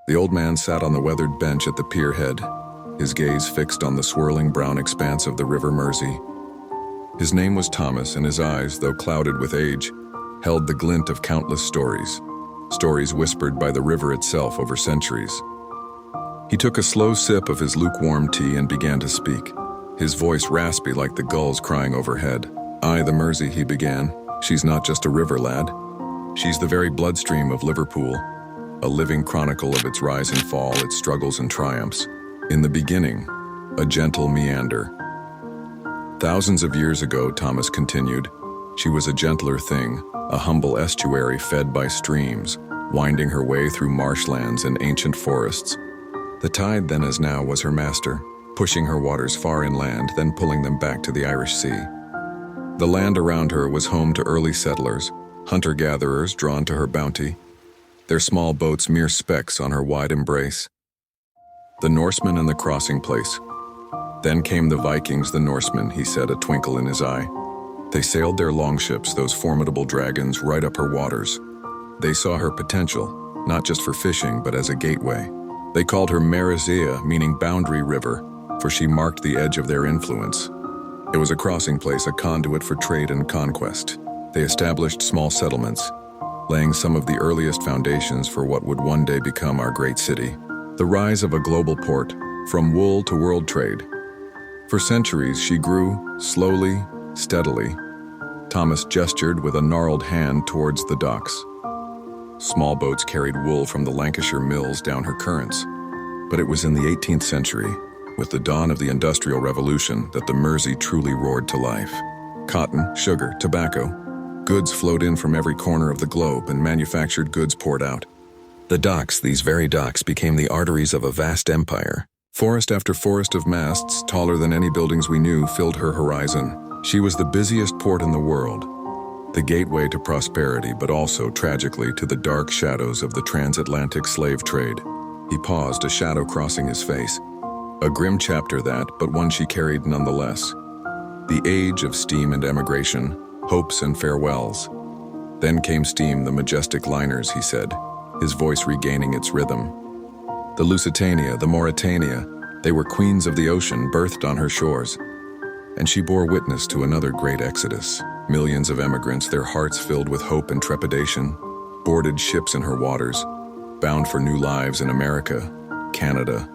The old man sat on the weathered bench at the pier head, his gaze fixed on the swirling brown expanse of the River Mersey. His name was Thomas, and his eyes, though clouded with age, held the glint of countless stories whispered by the river itself over centuries. He took a slow sip of his lukewarm tea and began to speak, his voice raspy like the gulls crying overhead. "Aye, the Mersey," he began. "She's not just a river, lad. She's the very bloodstream of Liverpool, a living chronicle of its rise and fall, its struggles and triumphs. In the beginning, a gentle meander. Thousands of years ago," Thomas continued, "she was a gentler thing, a humble estuary fed by streams, winding her way through marshlands and ancient forests. The tide then as now was her master, pushing her waters far inland, then pulling them back to the Irish Sea. The land around her was home to early settlers, hunter-gatherers drawn to her bounty, their small boats mere specks on her wide embrace. The Norsemen and the crossing place. Then came the Vikings, the Norsemen," he said, a twinkle in his eye. "They sailed their longships, those formidable dragons, right up her waters. They saw her potential, not just for fishing, but as a gateway. They called her Mersey, meaning boundary river, for she marked the edge of their influence. It was a crossing place, a conduit for trade and conquest. They established small settlements, laying some of the earliest foundations for what would one day become our great city. The rise of a global port, from wool to world trade. For centuries, she grew, slowly, steadily." Thomas gestured with a gnarled hand towards the docks. Small boats carried wool from the Lancashire mills down her currents. But it was in the 18th century, with the dawn of the Industrial Revolution, that the Mersey truly roared to life. Cotton, sugar, tobacco. Goods flowed in from every corner of the globe, and manufactured goods poured out. The docks, these very docks, became the arteries of a vast empire. Forest after forest of masts, taller than any buildings we knew, filled her horizon. She was the busiest port in the world, the gateway to prosperity, but also, tragically, to the dark shadows of the transatlantic slave trade. He paused, a shadow crossing his face. A grim chapter that, but one she carried nonetheless. The age of steam and emigration, hopes and farewells. Then came steam, the majestic liners, he said, his voice regaining its rhythm. The Lusitania, the Mauretania, they were queens of the ocean, birthed on her shores. And she bore witness to another great exodus. Millions of emigrants, their hearts filled with hope and trepidation, boarded ships in her waters, bound for new lives in America, Canada,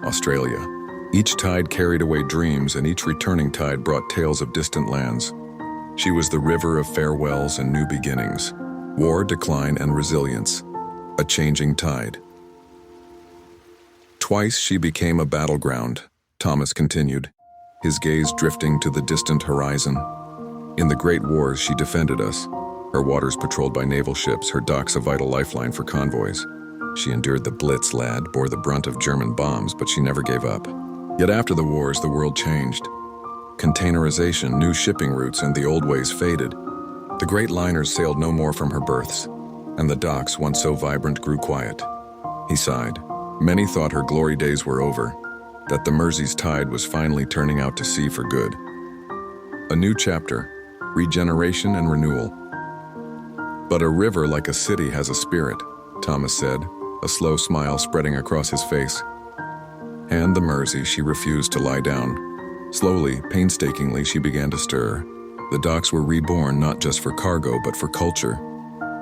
Australia. Each tide carried away dreams, and each returning tide brought tales of distant lands. She was the river of farewells and new beginnings, war, decline, and resilience, a changing tide. Twice she became a battleground, Thomas continued, his gaze drifting to the distant horizon. In the Great Wars, she defended us, her waters patrolled by naval ships, her docks a vital lifeline for convoys. She endured the Blitz, lad, bore the brunt of German bombs, but she never gave up. Yet after the wars, the world changed. Containerization, new shipping routes, and the old ways faded. The great liners sailed no more from her berths, and the docks, once so vibrant, grew quiet. He sighed. Many thought her glory days were over, that the Mersey's tide was finally turning out to sea for good. A new chapter, regeneration and renewal. But a river like a city has a spirit, Thomas said, a slow smile spreading across his face. And the Mersey, she refused to lie down. Slowly, painstakingly, she began to stir. The docks were reborn not just for cargo, but for culture.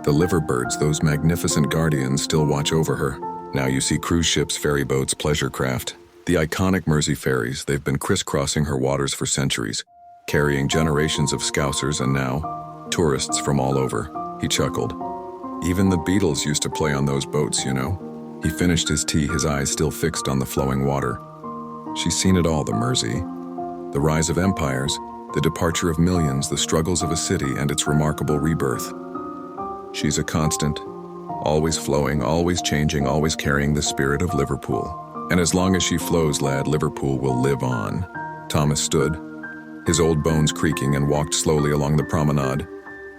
The liverbirds, those magnificent guardians, still watch over her. Now you see cruise ships, ferry boats, pleasure craft. The iconic Mersey ferries, they've been crisscrossing her waters for centuries, carrying generations of Scousers and now, tourists from all over. He chuckled. Even the Beatles used to play on those boats, you know. He finished his tea, his eyes still fixed on the flowing water. She's seen it all, the Mersey. The rise of empires, the departure of millions, the struggles of a city, and its remarkable rebirth. She's a constant, always flowing, always changing, always carrying the spirit of Liverpool. And as long as she flows, lad, Liverpool will live on. Thomas stood, his old bones creaking, and walked slowly along the promenade,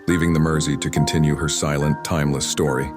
leaving the Mersey to continue her silent, timeless story.